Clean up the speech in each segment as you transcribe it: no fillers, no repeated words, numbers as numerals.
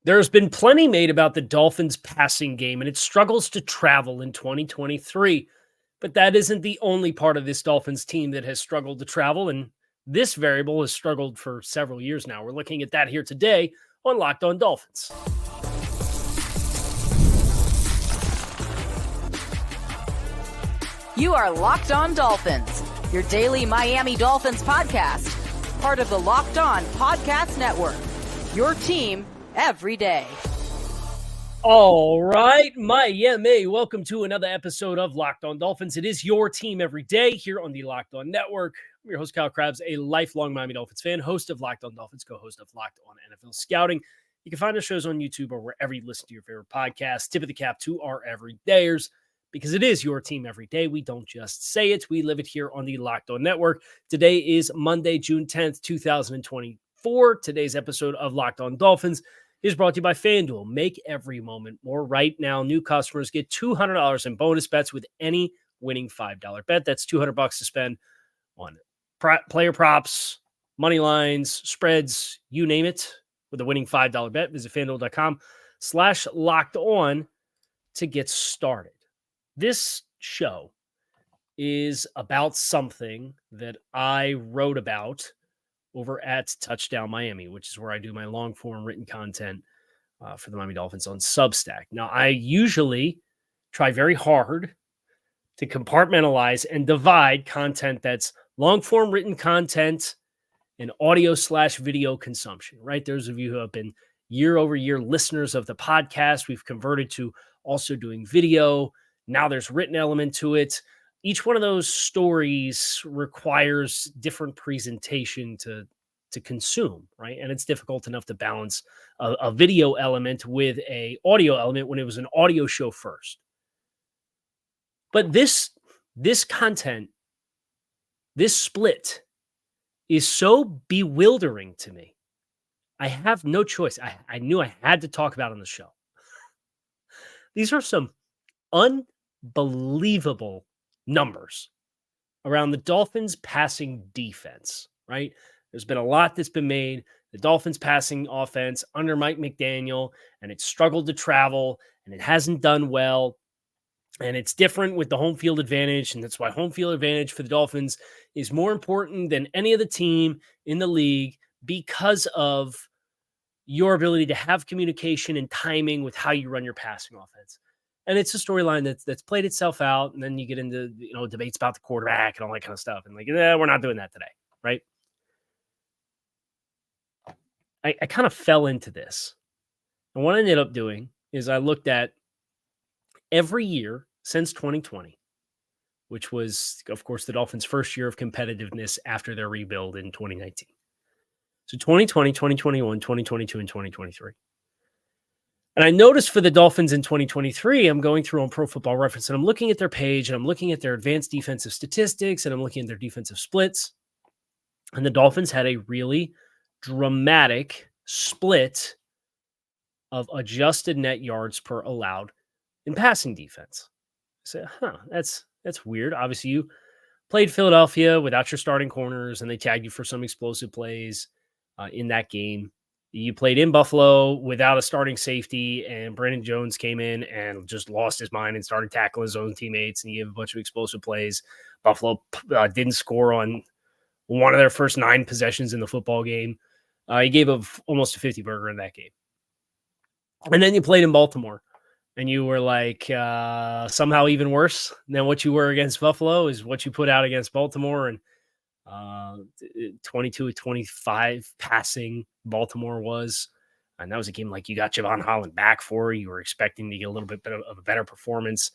There's been plenty made about the Dolphins' passing game and its struggles to travel in 2023. But that isn't the only part of this Dolphins team that has struggled to travel, and this variable has struggled for several years now. We're looking at that here today on Locked On Dolphins. You are Locked On Dolphins, your daily Miami Dolphins podcast, part of the Locked On Podcast Network, your team every day. All right, Miami, welcome to another episode of Locked On Dolphins. It is your team every day here on the Locked On Network. I'm your host, Kyle Krabs, a lifelong Miami Dolphins fan, host of Locked On Dolphins, co-host of Locked On NFL Scouting. You can find our shows on YouTube or wherever you listen to your favorite podcasts. Tip of the cap to our everydayers, because it is your team every day. We don't just say it, we live it here on the Locked On Network. Today is Monday, June 10th, 2024. Today's episode of Locked On Dolphins is brought to you by FanDuel. Make every moment more. Right now, new customers get $200 in bonus bets with any winning $5 bet. That's $200 to spend on player props, money lines, spreads, you name it, with a winning $5 bet. Visit FanDuel.com/locked-on to get started. This show is about something that I wrote about over at Touchdown Miami, which is where I do my long-form written content for the Miami Dolphins on Substack. Now, I usually try very hard to compartmentalize and divide content that's long-form written content and audio/video consumption, right? Those of you who have been year-over-year listeners of the podcast, we've converted to also doing video. Now there's written element to it. Each one of those stories requires different presentation to consume, right? And it's difficult enough to balance a video element with a audio element when it was an audio show first. But this content, this split is so bewildering to me. I have no choice. I knew I had to talk about it on the show. These are some unbelievable numbers around the Dolphins passing defense, right? There's been a lot that's been made. The Dolphins passing offense under Mike McDaniel, and it's struggled to travel, and it hasn't done well. And it's different with the home field advantage, and that's why home field advantage for the Dolphins is more important than any other team in the league because of your ability to have communication and timing with how you run your passing offense. And it's a storyline that's played itself out, and then you get into debates about the quarterback and all that kind of stuff. And we're not doing that today, right? I kind of fell into this. And what I ended up doing is I looked at every year since 2020, which was, of course, the Dolphins' first year of competitiveness after their rebuild in 2019. So 2020, 2021, 2022, and 2023. And I noticed for the Dolphins in 2023, I'm going through on Pro Football Reference, and I'm looking at their page, and I'm looking at their advanced defensive statistics, and I'm looking at their defensive splits. And the Dolphins had a really dramatic split of adjusted net yards per allowed in passing defense. I said, that's weird. Obviously, you played Philadelphia without your starting corners, and they tagged you for some explosive plays in that game. You played in Buffalo without a starting safety, and Brandon Jones came in and just lost his mind and started tackling his own teammates, and he gave a bunch of explosive plays. Buffalo didn't score on one of their first 9 possessions in the football game. He gave almost a 50-burger in that game. And then you played in Baltimore, and you were like somehow even worse than what you were against Buffalo is what you put out against Baltimore, and 22-25 passing Baltimore was. And that was a game like you got Javon Holland back for. You were expecting to get a little bit of a better performance.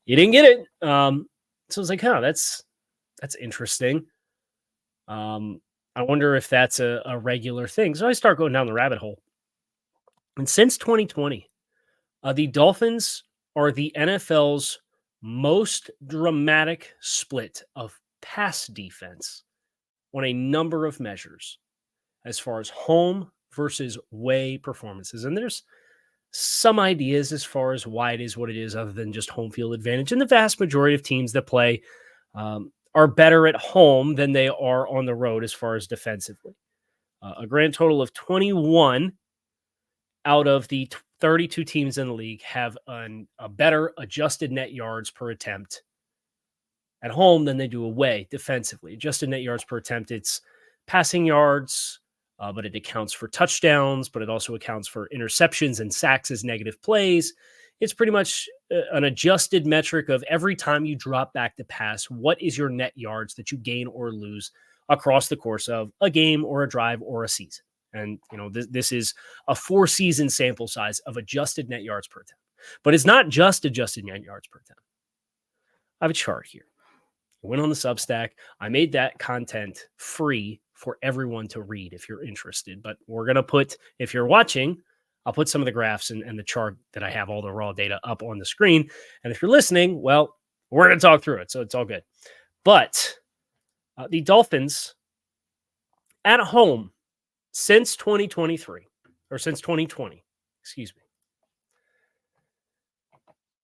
You didn't get it. So I was like, that's interesting. I wonder if that's a regular thing. So I start going down the rabbit hole. And since 2020, the Dolphins are the NFL's most dramatic split of pass defense on a number of measures as far as home versus away performances. And there's some ideas as far as why it is what it is other than just home field advantage. And the vast majority of teams that play are better at home than they are on the road as far as defensively. A grand total of 21 out of the 32 teams in the league have a better adjusted net yards per attempt at home than they do away defensively. Adjusted net yards per attempt, it's passing yards, but it accounts for touchdowns, but it also accounts for interceptions and sacks as negative plays. It's pretty much an adjusted metric of every time you drop back to pass, what is your net yards that you gain or lose across the course of a game or a drive or a season. And, this is a 4-season sample size of adjusted net yards per attempt. But it's not just adjusted net yards per attempt. I have a chart here. I went on the Substack. I made that content free for everyone to read if you're interested. But we're going to put, if you're watching, I'll put some of the graphs and the chart that I have all the raw data up on the screen. And if you're listening, well, we're going to talk through it. So it's all good. But the Dolphins at home since 2023, or since 2020, excuse me,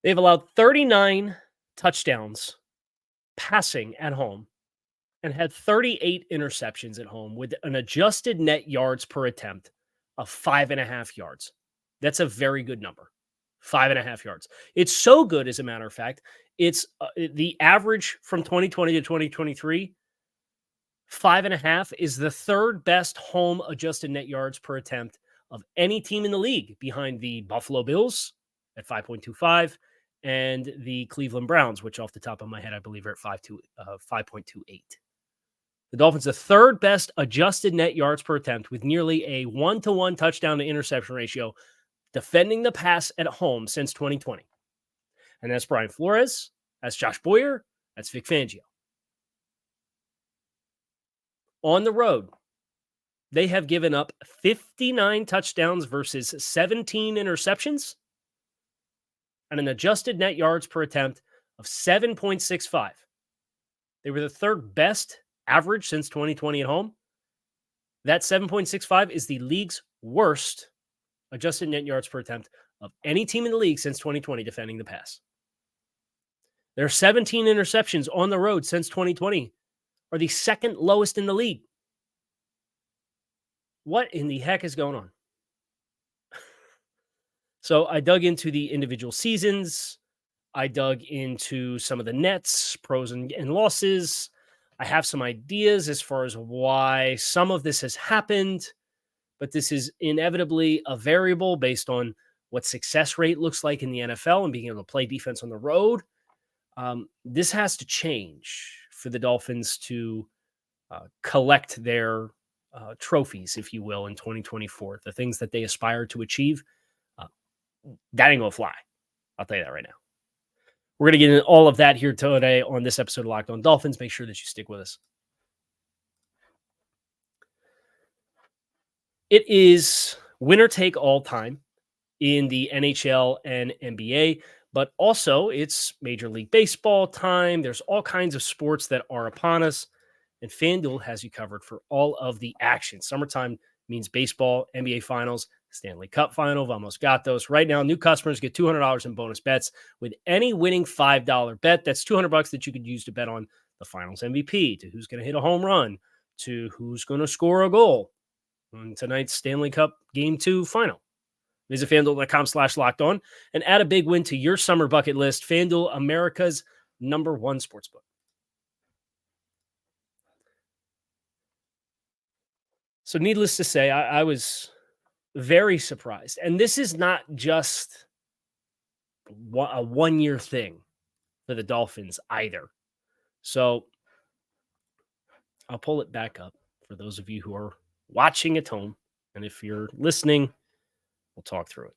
they've allowed 39 touchdowns passing at home and had 38 interceptions at home with an adjusted net yards per attempt of 5.5 yards. That's a very good number. 5.5 yards. It's so good, as a matter of fact, it's the average from 2020 to 2023. 5.5 is the third best home adjusted net yards per attempt of any team in the league, behind the Buffalo Bills at 5.25 and the Cleveland Browns, which off the top of my head, I believe are at 5.28. The Dolphins, the third best adjusted net yards per attempt with nearly a 1-to-1 touchdown to interception ratio, defending the pass at home since 2020. And that's Brian Flores, that's Josh Boyer, that's Vic Fangio. On the road, they have given up 59 touchdowns versus 17 interceptions and an adjusted net yards per attempt of 7.65. They were the third best average since 2020 at home. That 7.65 is the league's worst adjusted net yards per attempt of any team in the league since 2020 defending the pass. Their 17 interceptions on the road since 2020 are the second lowest in the league. What in the heck is going on? So I dug into the individual seasons. I dug into some of the nets, pros and losses. I have some ideas as far as why some of this has happened, but this is inevitably a variable based on what success rate looks like in the NFL and being able to play defense on the road. This has to change for the Dolphins to collect their trophies, if you will, in 2024. The things that they aspire to achieve, that ain't gonna fly. I'll tell you that right now. We're going to get into all of that here today on this episode of Locked On Dolphins. Make sure that you stick with us. It is winner take all time in the NHL and NBA, but also it's Major League Baseball time. There's all kinds of sports that are upon us, and FanDuel has you covered for all of the action. Summertime means baseball, NBA Finals, Stanley Cup Final, Vamos Gatos. Right now, new customers get $200 in bonus bets with any winning $5 bet. That's $200 that you could use to bet on the Finals MVP, to who's going to hit a home run, to who's going to score a goal on tonight's Stanley Cup Game 2 final. Visit FanDuel.com/lockedon and add a big win to your summer bucket list. FanDuel, America's #1 sportsbook. So needless to say, I was very surprised. And this is not just a one-year thing for the Dolphins either. So I'll pull it back up for those of you who are watching at home. And if you're listening, we'll talk through it.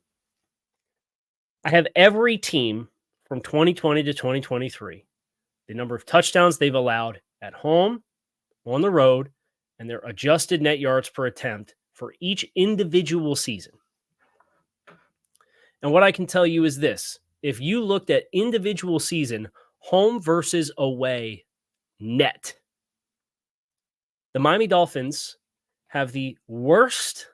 I have every team from 2020 to 2023, the number of touchdowns they've allowed at home, on the road, and their adjusted net yards per attempt for each individual season. And what I can tell you is this: if you looked at individual season, home versus away net, the Miami Dolphins have the worst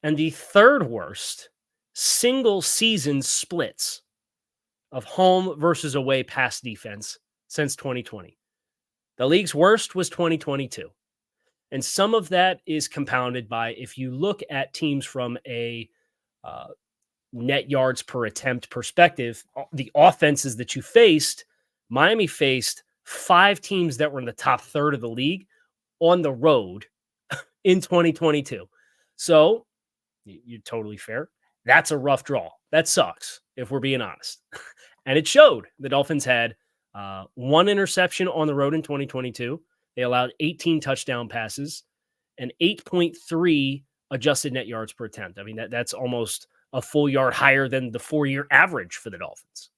and the third worst single season splits of home versus away pass defense since 2020. The league's worst was 2022. And some of that is compounded by, if you look at teams from a net yards per attempt perspective, the offenses that you faced, Miami faced 5 teams that were in the top third of the league on the road in 2022. So you're totally fair. That's a rough draw. That sucks, if we're being honest. And it showed. The Dolphins had 1 interception on the road in 2022. They allowed 18 touchdown passes and 8.3 adjusted net yards per attempt. I mean, that's almost a full yard higher than the 4-year average for the Dolphins.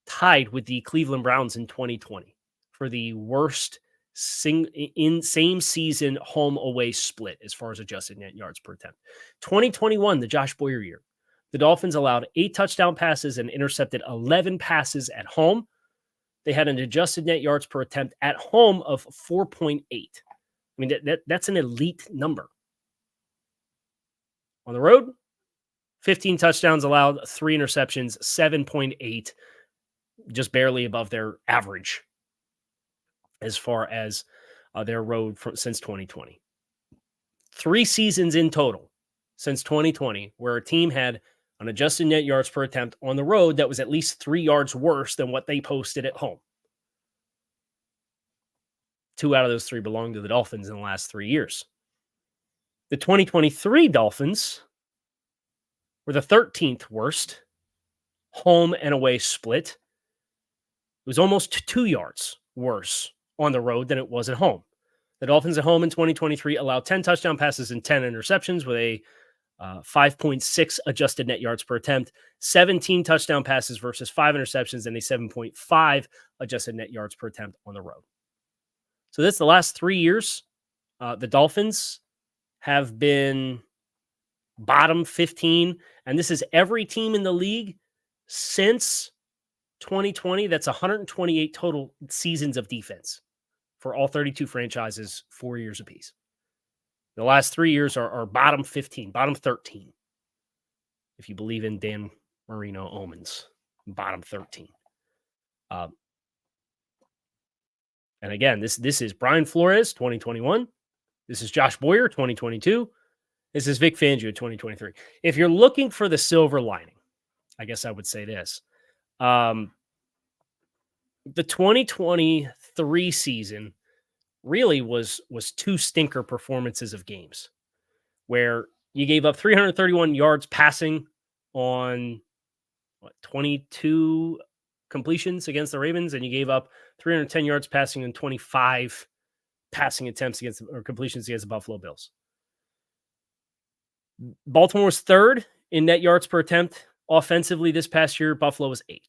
Tied with the Cleveland Browns in 2020 for the worst same season home away split as far as adjusted net yards per attempt. 2021, the Josh Boyer year, the Dolphins allowed 8 touchdown passes and intercepted 11 passes at home. They had an adjusted net yards per attempt at home of 4.8. I mean, that's an elite number. On the road, 15 touchdowns allowed, 3 interceptions, 7.8, just barely above their average as far as their road since 2020. 3 seasons in total since 2020 where a team had an adjusted net yards per attempt on the road that was at least 3 yards worse than what they posted at home. 2 out of those 3 belong to the Dolphins in the last 3 years. The 2023 Dolphins were the 13th worst home and away split. It was almost 2 yards worse on the road than it was at home. The Dolphins at home in 2023 allowed 10 touchdown passes and 10 interceptions with a 5.6 adjusted net yards per attempt, 17 touchdown passes versus 5 interceptions, and a 7.5 adjusted net yards per attempt on the road. So that's the last 3 years. The Dolphins have been bottom 15, and this is every team in the league since 2020. That's 128 total seasons of defense for all 32 franchises, 4 years apiece. The last 3 years are bottom 15, bottom 13. If you believe in Dan Marino omens, bottom 13. And again, this is Brian Flores, 2021. This is Josh Boyer, 2022. This is Vic Fangio, 2023. If you're looking for the silver lining, I guess I would say this. The 2023 season really was 2 stinker performances of games where you gave up 331 yards passing on 22 completions against the Ravens, and you gave up 310 yards passing on 25 passing attempts against or completions against the Buffalo Bills. Baltimore was 3rd in net yards per attempt offensively this past year. Buffalo was 8th.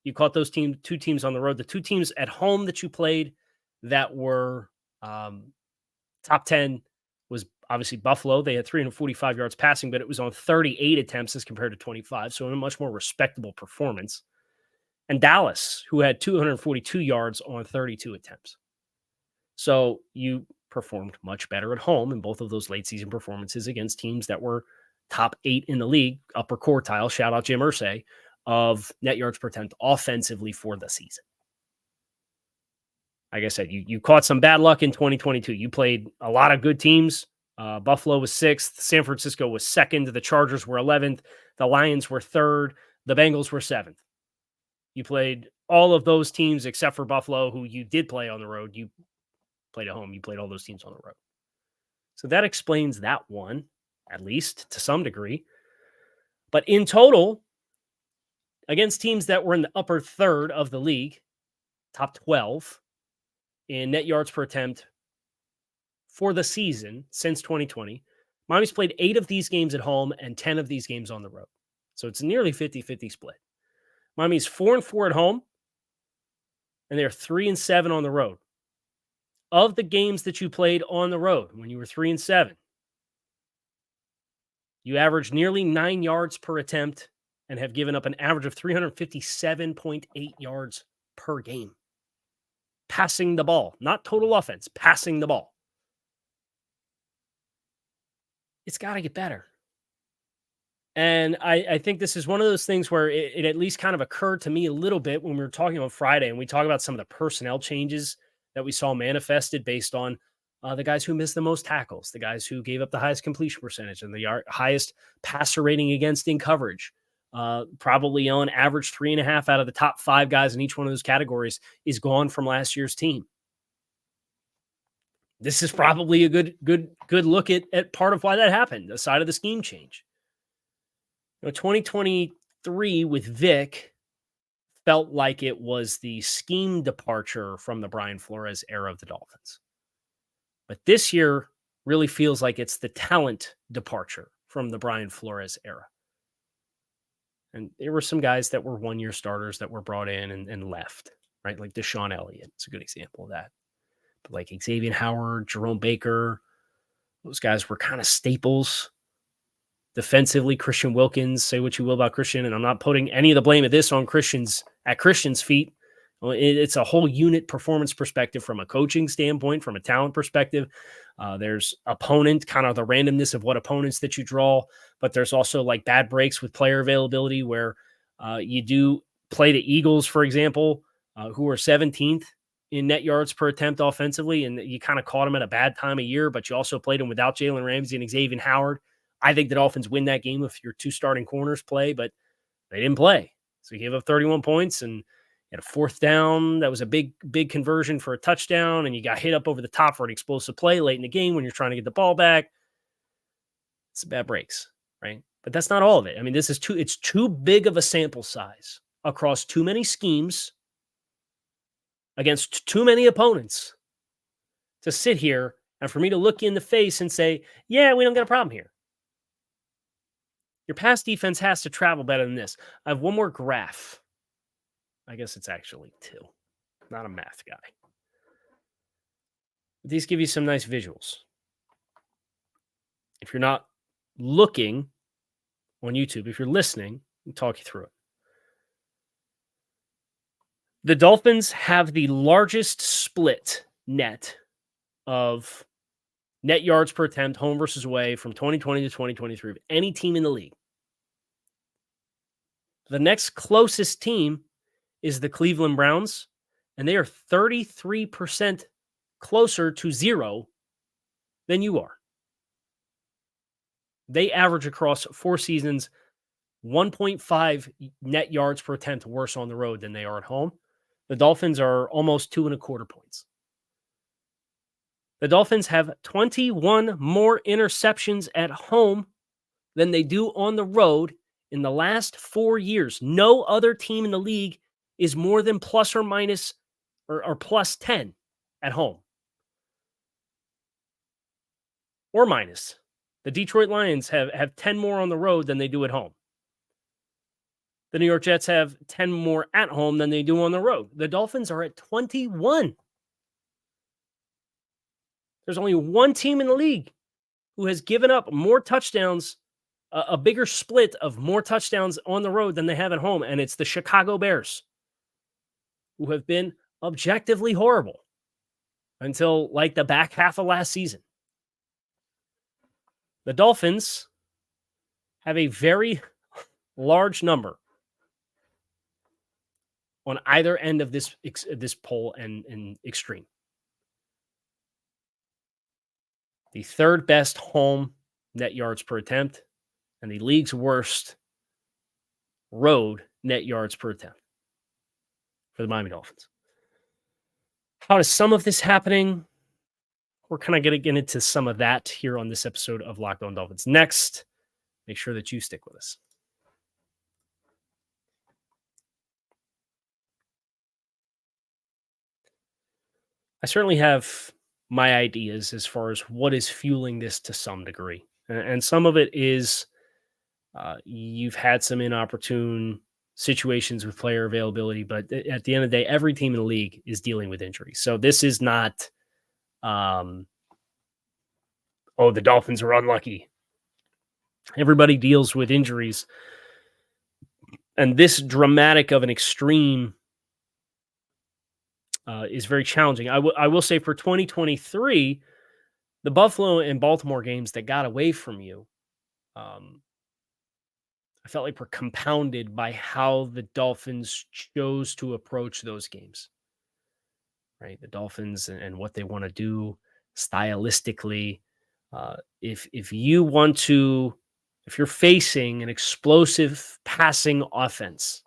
You caught those 2 teams on the road. The 2 teams at home that you played that were top 10 was obviously Buffalo. They had 345 yards passing, but it was on 38 attempts as compared to 25. So a much more respectable performance. And Dallas, who had 242 yards on 32 attempts. So you performed much better at home in both of those late season performances against teams that were top 8 in the league, upper quartile, shout out Jim Irsay, of net yards per attempt offensively for the season. Like I said, you caught some bad luck in 2022. You played a lot of good teams. Buffalo was 6th. San Francisco was 2nd. The Chargers were 11th. The Lions were 3rd. The Bengals were 7th. You played all of those teams except for Buffalo, who you did play on the road. You played at home. You played all those teams on the road. So that explains that one, at least to some degree. But in total, against teams that were in the upper third of the league, top 12 in net yards per attempt for the season since 2020, Miami's played 8 of these games at home and 10 of these games on the road. So it's nearly 50-50 split. Miami's 4-4 at home, and they're 3-7 on the road. Of the games that you played on the road when you were 3-7, you averaged nearly 9 yards per attempt and have given up an average of 357.8 yards per game. Passing the ball, not total offense, passing the ball. It's got to get better. And I think this is one of those things where it at least kind of occurred to me a little bit when we were talking on Friday, and we talk about some of the personnel changes that we saw manifested based on the guys who missed the most tackles, the guys who gave up the highest completion percentage and the highest passer rating against in coverage. Probably on average 3.5 out of the top 5 guys in each one of those categories is gone from last year's team. This is probably a good look at part of why that happened, aside of the scheme change. 2023 with Vic felt like it was the scheme departure from the Brian Flores era of the Dolphins. But this year really feels like it's the talent departure from the Brian Flores era. And there were some guys that were one-year starters that were brought in and left, right? Like Deshaun Elliott. It's a good example of that. But like Xavier Howard, Jerome Baker, those guys were kind of staples. Defensively, Christian Wilkins, say what you will about Christian, and I'm not putting any of the blame of this on Christian's feet. It's a whole unit performance perspective from a coaching standpoint, from a talent perspective. There's opponent, kind of the randomness of what opponents that you draw, but there's also like bad breaks with player availability where you do play the Eagles, for example, who are 17th in net yards per attempt offensively, and you kind of caught them at a bad time of year, but you also played them without Jalen Ramsey and Xavier Howard. I think the Dolphins win that game if your 2 starting corners play, but they didn't play. So you gave up 31 points and had a 4th down. That was a big conversion for a touchdown, and you got hit up over the top for an explosive play late in the game when you're trying to get the ball back. It's bad breaks, right? But that's not all of it. I mean, it's too big of a sample size across too many schemes against too many opponents to sit here and for me to look you in the face and say, yeah, we don't got a problem here. Your pass defense has to travel better than this. I have one more graph. I guess it's actually 2. Not a math guy. These give you some nice visuals. If you're not looking on YouTube, if you're listening, I'll talk you through it. The Dolphins have the largest split net of net yards per attempt, home versus away, from 2020 to 2023 of any team in the league. The next closest team is the Cleveland Browns, and they are 33% closer to 0 than you are. They average across 4 seasons 1.5 net yards per attempt worse on the road than they are at home. The Dolphins are almost 2.25 points. The Dolphins have 21 more interceptions at home than they do on the road in the last 4 years. No other team in the league is more than plus or minus or plus 10 at home. Or minus. The Detroit Lions have 10 more on the road than they do at home. The New York Jets have 10 more at home than they do on the road. The Dolphins are at 21. There's only one team in the league who has given up more touchdowns, a bigger split of more touchdowns on the road than they have at home, and it's the Chicago Bears, who have been objectively horrible until like the back half of last season. The Dolphins have a very large number on either end of this poll and extreme. The 3rd best home net yards per attempt and the league's worst road net yards per attempt for the Miami Dolphins. How is some of this happening? We're kind of going to get into some of that here on this episode of Locked On Dolphins. Next, make sure that you stick with us. I certainly have my ideas as far as what is fueling this to some degree. And some of it is you've had some inopportune situations with player availability, but at the end of the day, every team in the league is dealing with injuries. So this is not, the Dolphins are unlucky. Everybody deals with injuries. And this dramatic of an extreme is very challenging. I will say for 2023, the Buffalo and Baltimore games that got away from you, I felt like were compounded by how the Dolphins chose to approach those games. Right, the Dolphins and what they want to do stylistically. If you want to, if you're facing an explosive passing offense,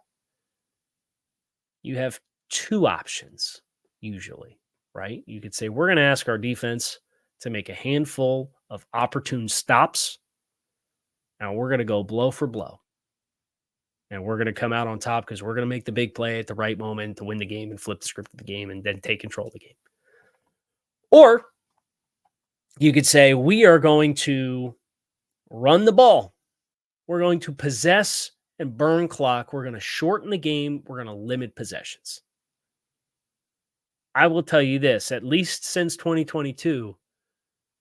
you have two options usually, right? You could say, we're going to ask our defense to make a handful of opportune stops, and we're going to go blow for blow. And we're going to come out on top because we're going to make the big play at the right moment to win the game and flip the script of the game and then take control of the game. Or you could say, we are going to run the ball. We're going to possess and burn clock. We're going to shorten the game. We're going to limit possessions. I will tell you this, at least since 2022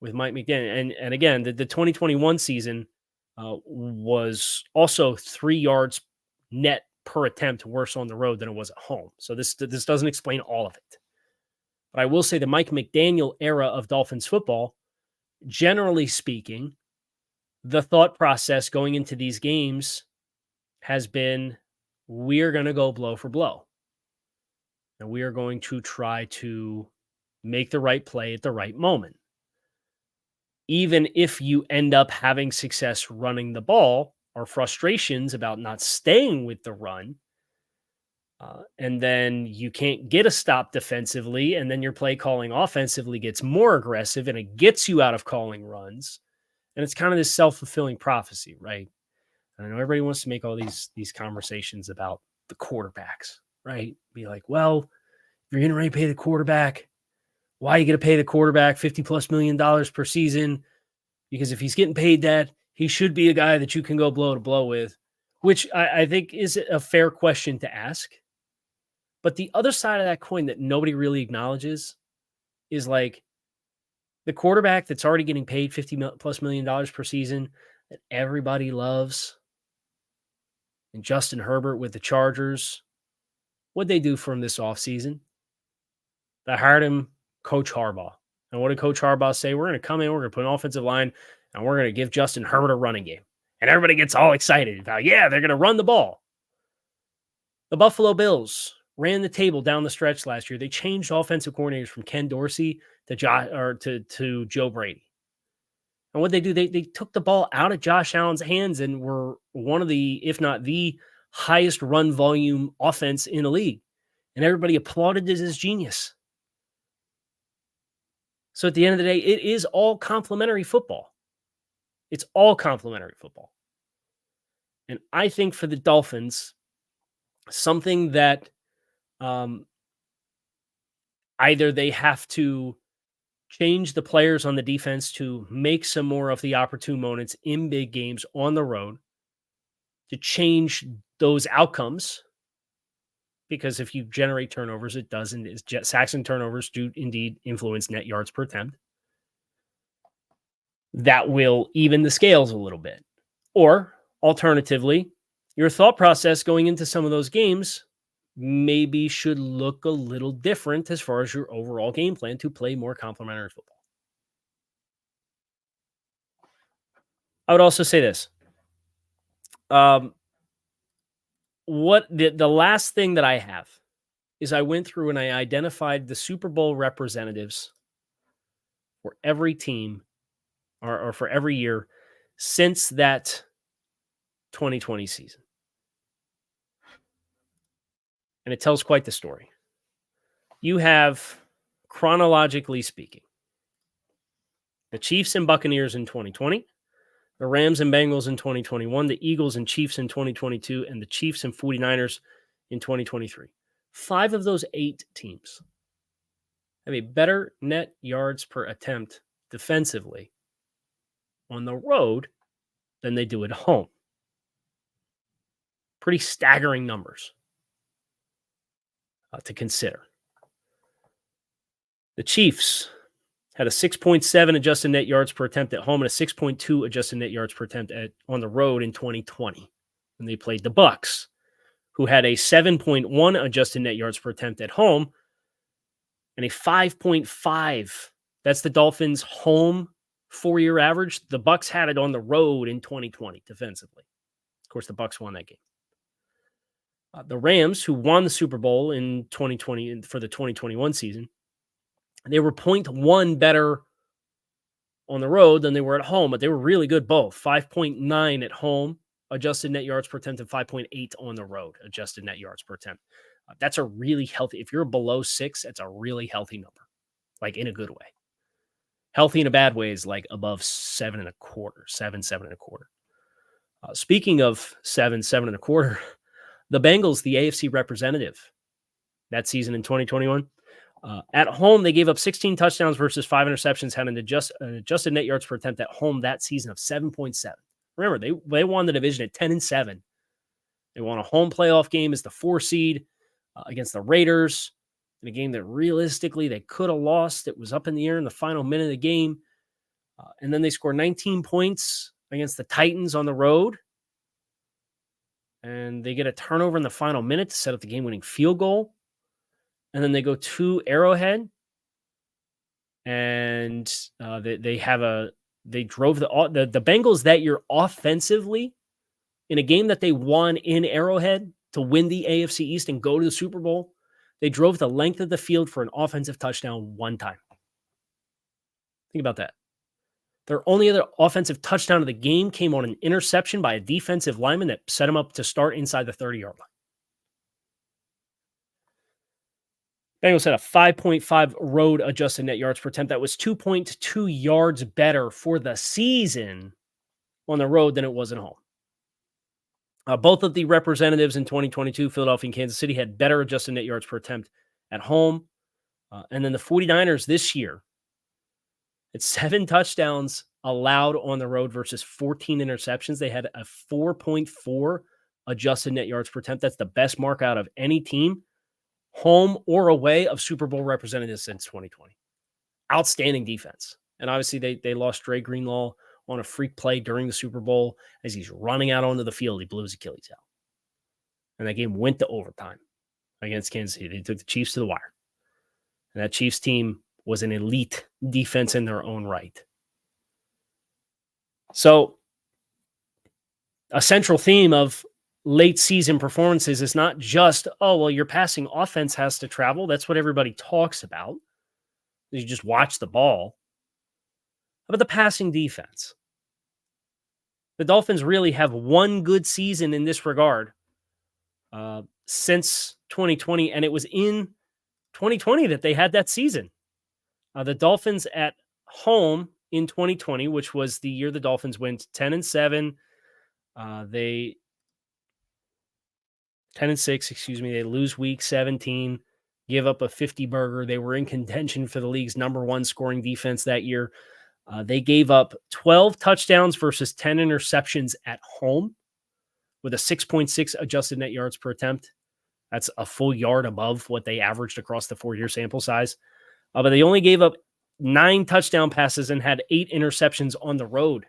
with Mike McDaniel, and again, the 2021 season was also 3 yards net per attempt worse on the road than it was at home. So this doesn't explain all of it. But I will say the Mike McDaniel era of Dolphins football, generally speaking, the thought process going into these games has been, we're going to go blow for blow. And we are going to try to make the right play at the right moment. Even if you end up having success running the ball or frustrations about not staying with the run, and then you can't get a stop defensively, and then your play calling offensively gets more aggressive and it gets you out of calling runs. And it's kind of this self-fulfilling prophecy, right? I know everybody wants to make all these conversations about the quarterbacks, right? Be like, well, if you're getting ready to pay the quarterback, why are you going to pay the quarterback $50+ million per season? Because if he's getting paid that, he should be a guy that you can go blow to blow with, which I think is a fair question to ask. But the other side of that coin that nobody really acknowledges is like the quarterback that's already getting paid $50+ million per season that everybody loves, and Justin Herbert with the Chargers. What'd they do for him this offseason? They hired him Coach Harbaugh. And what did Coach Harbaugh say? We're going to come in, we're going to put an offensive line, and we're going to give Justin Herbert a running game. And everybody gets all excited about, yeah, they're going to run the ball. The Buffalo Bills ran the table down the stretch last year. They changed offensive coordinators from Ken Dorsey to Joe Brady. And what they do, they took the ball out of Josh Allen's hands and were one of the, if not the highest run volume offense in the league. And everybody applauded his genius. So at the end of the day, it is all complementary football. It's all complementary football. And I think for the Dolphins, something that either they have to change the players on the defense to make some more of the opportune moments in big games on the road to change those outcomes. Because if you generate turnovers, it doesn't. Sacks and turnovers do indeed influence net yards per attempt. That will even the scales a little bit. Or alternatively, your thought process going into some of those games maybe should look a little different as far as your overall game plan to play more complementary football. I would also say this. What the last thing that I have is I went through and I identified the Super Bowl representatives for every team or for every year since that 2020 season. And it tells quite the story. You have, chronologically speaking, the Chiefs and Buccaneers in 2020, the Rams and Bengals in 2021, the Eagles and Chiefs in 2022, and the Chiefs and 49ers in 2023. 5 of those 8 teams have a better net yards per attempt defensively on the road than they do at home. Pretty staggering numbers to consider. The Chiefs had a 6.7 adjusted net yards per attempt at home and a 6.2 adjusted net yards per attempt on the road in 2020 when they played the Bucs, who had a 7.1 adjusted net yards per attempt at home and a 5.5. That's the Dolphins' home 4-year average. The Bucs had it on the road in 2020 defensively. Of course, the Bucs won that game. The Rams, who won the Super Bowl in 2020 for the 2021 season, they were 0.1 better on the road than they were at home, but they were really good both. 5.9 at home, adjusted net yards per attempt, and 5.8 on the road, adjusted net yards per attempt. That's a really healthy. If you're below 6, that's a really healthy number, like in a good way. Healthy in a bad way is like above 7.25, 7.25. Speaking of 7.25, the Bengals, the AFC representative that season in 2021, at home, they gave up 16 touchdowns versus 5 interceptions, had an adjusted net yards per attempt at home that season of 7.7. Remember, they won the division at 10-7. They won a home playoff game as the 4 seed against the Raiders in a game that realistically they could have lost. It was up in the air in the final minute of the game. And then they scored 19 points against the Titans on the road. And they get a turnover in the final minute to set up the game-winning field goal. And then they go to Arrowhead. And they drove the Bengals that year offensively in a game that they won in Arrowhead to win the AFC East and go to the Super Bowl. They drove the length of the field for an offensive touchdown one time. Think about that. Their only other offensive touchdown of the game came on an interception by a defensive lineman that set him up to start inside the 30-yard line. Bengals had a 5.5 road adjusted net yards per attempt. That was 2.2 yards better for the season on the road than it was at home. Both of the representatives in 2022, Philadelphia and Kansas City, had better adjusted net yards per attempt at home. And then the 49ers this year, it's 7 touchdowns allowed on the road versus 14 interceptions. They had a 4.4 adjusted net yards per attempt. That's the best mark out of any team, home or away, of Super Bowl representatives since 2020. Outstanding defense. And obviously they lost Dre Greenlaw on a freak play during the Super Bowl. As he's running out onto the field, he blew his Achilles out. And that game went to overtime against Kansas City. They took the Chiefs to the wire. And that Chiefs team was an elite defense in their own right. So a central theme of late season performances is not just, oh, well, your passing offense has to travel. That's what everybody talks about. You just watch the ball. How about the passing defense? The Dolphins really have one good season in this regard since 2020, and it was in 2020 that they had that season. The Dolphins at home in 2020, which was the year the Dolphins went 10-7. They 10-6, they lose week 17, give up a 50-burger. They were in contention for the league's number 1 scoring defense that year. They gave up 12 touchdowns versus 10 interceptions at home with a 6.6 adjusted net yards per attempt. That's a full yard above what they averaged across the 4-year sample size. But they only gave up 9 touchdown passes and had 8 interceptions on the road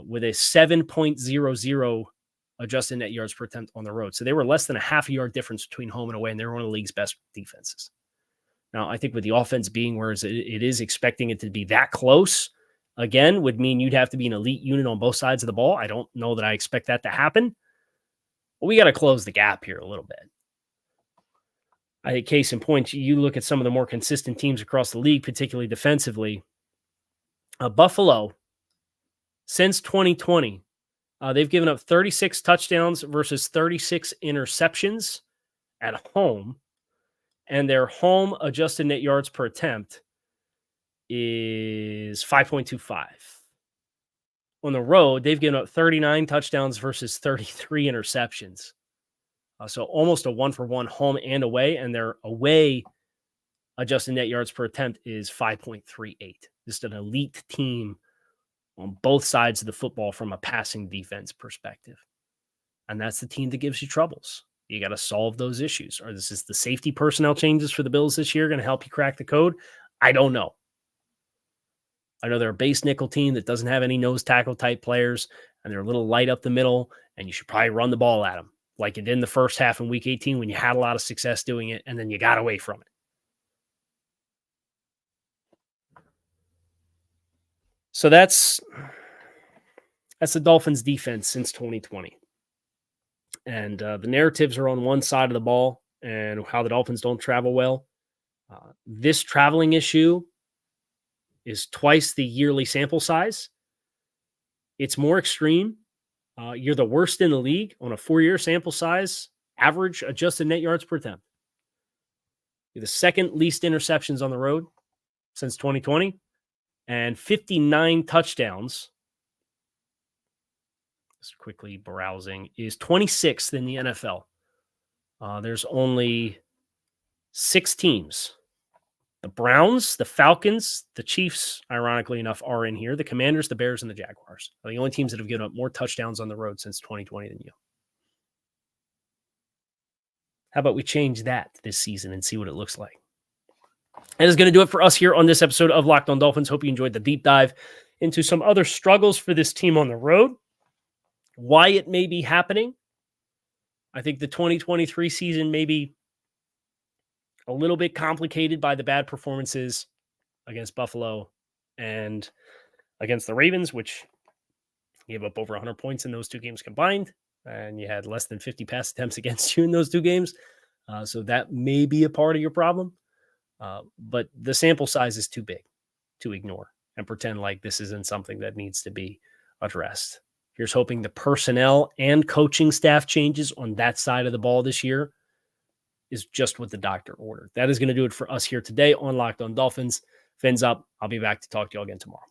with a 7.00 adjusted net yards per attempt on the road. So they were less than a half a yard difference between home and away, and they were one of the league's best defenses. Now, I think with the offense being where it is, expecting it to be that close, again, would mean you'd have to be an elite unit on both sides of the ball. I don't know that I expect that to happen. But we got to close the gap here a little bit. I think case in point, you look at some of the more consistent teams across the league, particularly defensively. Buffalo, since 2020, they've given up 36 touchdowns versus 36 interceptions at home. And their home adjusted net yards per attempt is 5.25. On the road, they've given up 39 touchdowns versus 33 interceptions. So almost a 1-for-1 home and away, and their away adjusted net yards per attempt is 5.38. Just an elite team on both sides of the football from a passing defense perspective. And that's the team that gives you troubles. You got to solve those issues. Or this is the safety personnel changes for the Bills this year going to help you crack the code? I don't know. I know they're a base nickel team that doesn't have any nose tackle type players, and they're a little light up the middle, and you should probably run the ball at them like it did in the first half in week 18 when you had a lot of success doing it, and then you got away from it. So that's the Dolphins defense since 2020. And the narratives are on one side of the ball and how the Dolphins don't travel well. This traveling issue is twice the yearly sample size. It's more extreme. You're the worst in the league on a 4-year sample size, average adjusted net yards per attempt. You're the second least interceptions on the road since 2020, and 59 touchdowns. Just quickly browsing, is 26th in the NFL. There's only 6 teams. The Browns, the Falcons, the Chiefs, ironically enough, are in here. The Commanders, the Bears, and the Jaguars are the only teams that have given up more touchdowns on the road since 2020 than you. How about we change that this season and see what it looks like? That is going to do it for us here on this episode of Locked On Dolphins. Hope you enjoyed the deep dive into some other struggles for this team on the road, why it may be happening. I think the 2023 season may be a little bit complicated by the bad performances against Buffalo and against the Ravens, which gave up over 100 points in those 2 games combined, and you had less than 50 pass attempts against you in those 2 games. So that may be a part of your problem. But the sample size is too big to ignore and pretend like this isn't something that needs to be addressed. Here's hoping the personnel and coaching staff changes on that side of the ball this year is just what the doctor ordered. That is going to do it for us here today on Locked On Dolphins. Fins up. I'll be back to talk to you all again tomorrow.